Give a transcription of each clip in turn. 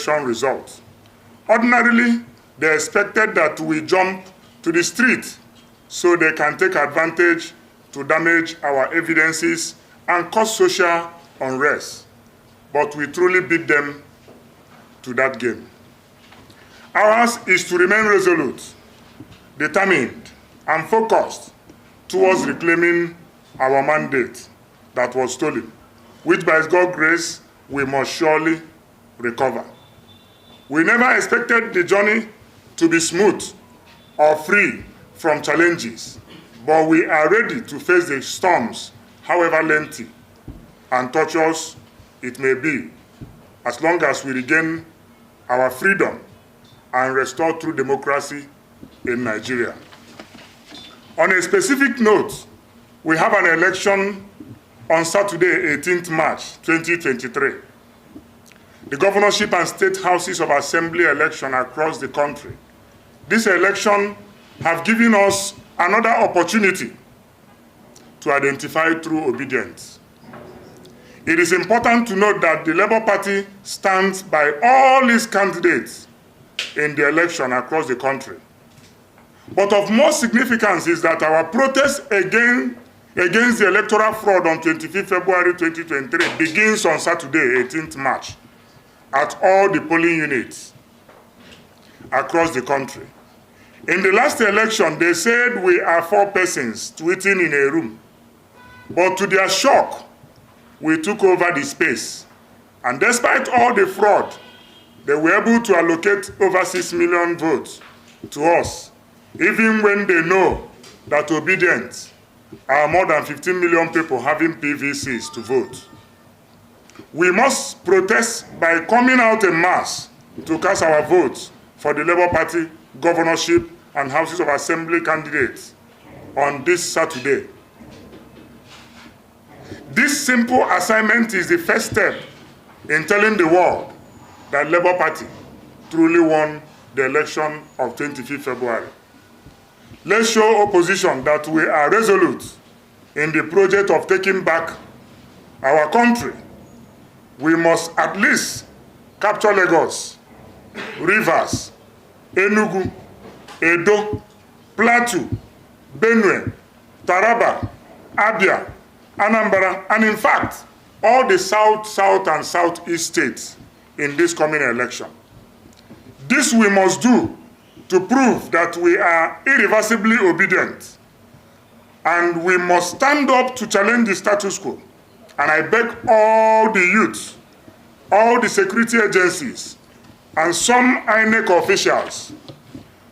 election results. Ordinarily, they expected that we jump to the street so they can take advantage to damage our evidences and cause social unrest. But we truly beat them to that game. Ours is to remain resolute, determined, and focused towards reclaiming our mandate that was stolen, which by God's grace we must surely recover. We never expected the journey to be smooth or free from challenges, but we are ready to face the storms, however lengthy and tortuous it may be, as long as we regain our freedom and restore true democracy in Nigeria. On a specific note, we have an election on Saturday, 18th March 2023. The governorship and state houses of assembly election across the country. This election have given us another opportunity to identify true obedience. It is important to note that the Labour Party stands by all its candidates in the election across the country. But of more significance is that our protest against the electoral fraud on 25 February 2023 begins on Saturday, 18th March, at all the polling units across the country. In the last election, they said we are 4 persons tweeting in a room. But to their shock, we took over the space. And despite all the fraud, they were able to allocate over 6 million votes to us, even when they know that OBIdient are more than 15 million people having PVCs to vote. We must protest by coming out en masse to cast our votes for the Labour Party governorship and houses of assembly candidates on this Saturday. This simple assignment is the first step in telling the world that Labour Party truly won the election of 25 February. Let's show opposition that we are resolute in the project of taking back our country. We must at least capture Lagos, Rivers, Enugu, Edo, Plateau, Benue, Taraba, Abia, Anambra, and in fact, all the south, and southeast states in this coming election. This we must do to prove that we are irreversibly obedient, and we must stand up to challenge the status quo. And I beg all the youth, all the security agencies, and some INEC officials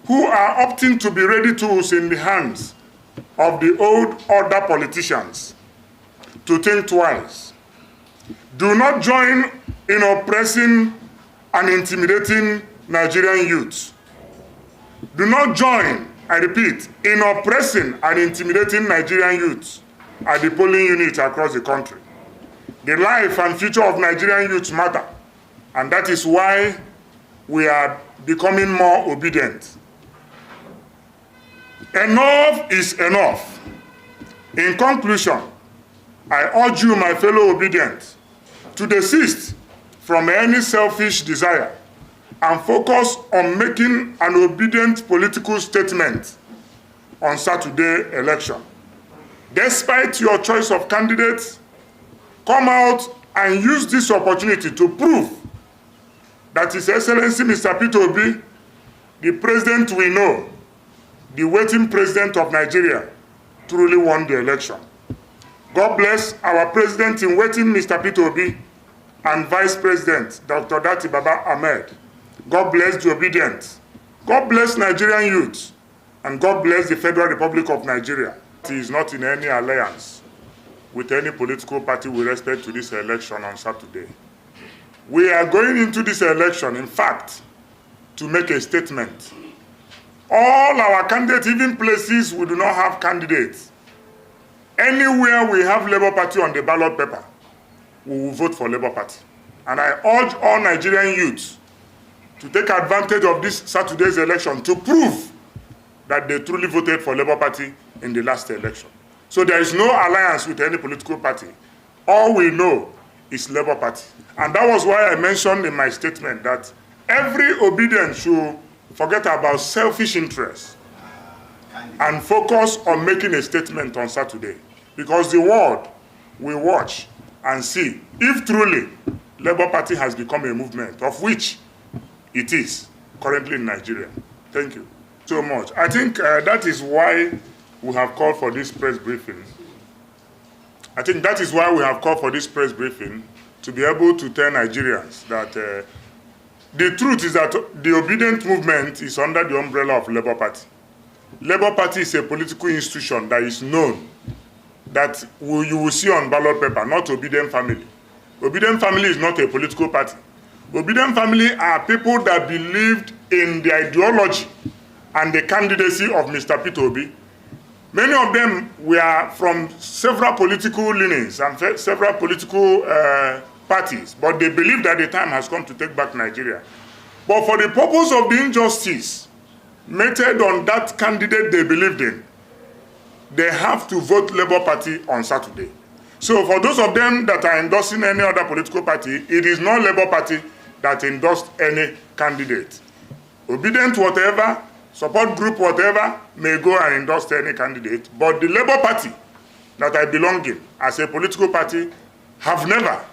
who are opting to be ready tools in the hands of the old order politicians to think twice. Do not join in oppressing and intimidating Nigerian youth. Do not join, I repeat, in oppressing and intimidating Nigerian youth at the polling units across the country. The life and future of Nigerian youth matter, and that is why we are becoming more obedient. Enough is enough. In conclusion, I urge you, my fellow obedient, to desist from any selfish desire and focus on making an obedient political statement on Saturday election. Despite your choice of candidates, come out and use this opportunity to prove that His Excellency Mr. Peter Obi, the president we know, the waiting president of Nigeria, truly won the election. God bless our president in waiting, Mr. Peter Obi, and Vice President, Dr. Dati Baba Ahmed. God bless the obedient. God bless Nigerian youth. And God bless the Federal Republic of Nigeria. He is not in any alliance with any political party with respect to this election on Saturday. We are going into this election, in fact, to make a statement. All our candidates, even places we do not have candidates, anywhere we have Labour Party on the ballot paper, we will vote for Labour Party. And I urge all Nigerian youths to take advantage of this Saturday's election to prove that they truly voted for Labour Party in the last election. So there is no alliance with any political party. All we know is Labour Party. And that was why I mentioned in my statement that every OBIdient should forget about selfish interests and focus on making a statement on Saturday. Because the world will watch and see if truly Labour Party has become a movement, of which it is currently in Nigeria. Thank you so much. I think that is why we have called for this press briefing. I think that is why we have called for this press briefing, to be able to tell Nigerians that the truth is that the OBIdient movement is under the umbrella of Labour Party. Labour Party is a political institution that is known, that you will see on ballot paper, not OBIdient family. OBIdient family is not a political party. OBIdient family are people that believed in the ideology and the candidacy of Mr. Peter Obi. Many of them were from several political leanings and several political parties, but they believe that the time has come to take back Nigeria. But for the purpose of the injustice meted on that candidate they believed in, they have to vote Labour Party on Saturday. So for those of them that are endorsing any other political party, it is not Labour Party that endorsed any candidate. OBIdient whatever, support group whatever, may go and endorse any candidate, but the Labour Party that I belong in as a political party have never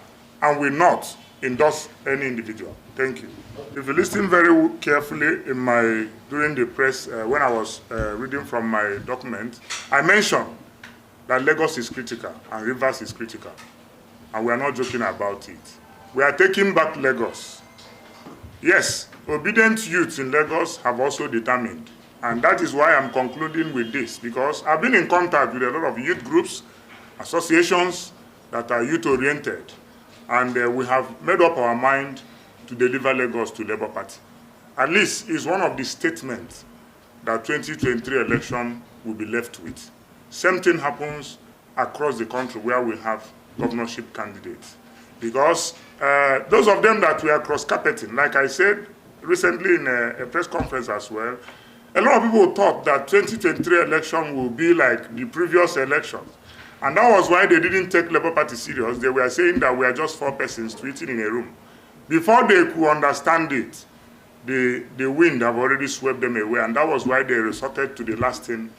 and will not endorse any individual. Thank you. If you listen very carefully during the press, when I was reading from my document, I mentioned that Lagos is critical and Rivers is critical, and we are not joking about it. We are taking back Lagos. Yes, OBIdient youths in Lagos have also determined, and that is why I'm concluding with this, because I've been in contact with a lot of youth groups, associations that are youth-oriented, and we have made up our mind to deliver Lagos to Labour Party. At least it's one of the statements that 2023 election will be left with. Same thing happens across the country where we have governorship candidates. Because those of them that we are cross-carpeting, like I said recently in a press conference as well, a lot of people thought that 2023 election will be like the previous election. And that was why they didn't take Labour Party serious. They were saying that we are just 4 persons tweeting in a room. Before they could understand it, the wind have already swept them away, and that was why they resorted to the last thing,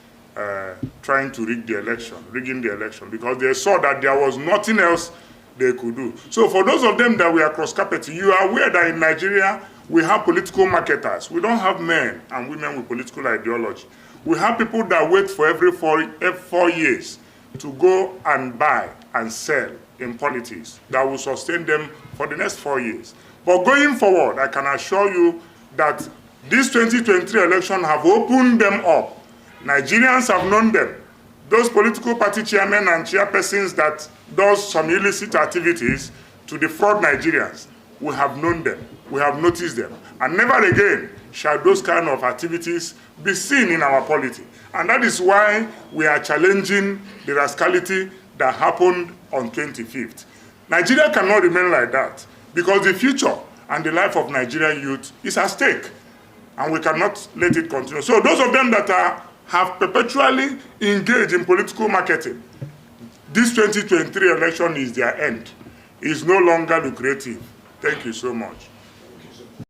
trying to rigging the election, because they saw that there was nothing else they could do. So for those of them that we are cross-carpeting, you are aware that in Nigeria, we have political marketers. We don't have men and women with political ideology. We have people that wait for every 4 years to go and buy and sell in politics that will sustain them for the next 4 years. But going forward, I can assure you that this 2023 election have opened them up. Nigerians have known them. Those political party chairmen and chairpersons that does some illicit activities to defraud Nigerians, we have known them, we have noticed them, and never again shall those kind of activities be seen in our polity. And that is why we are challenging the rascality that happened on 25th. Nigeria cannot remain like that, because the future and the life of Nigerian youth is at stake, and we cannot let it continue. So those of them that have perpetually engaged in political marketing, this 2023 election is their end. It's no longer lucrative. Thank you so much.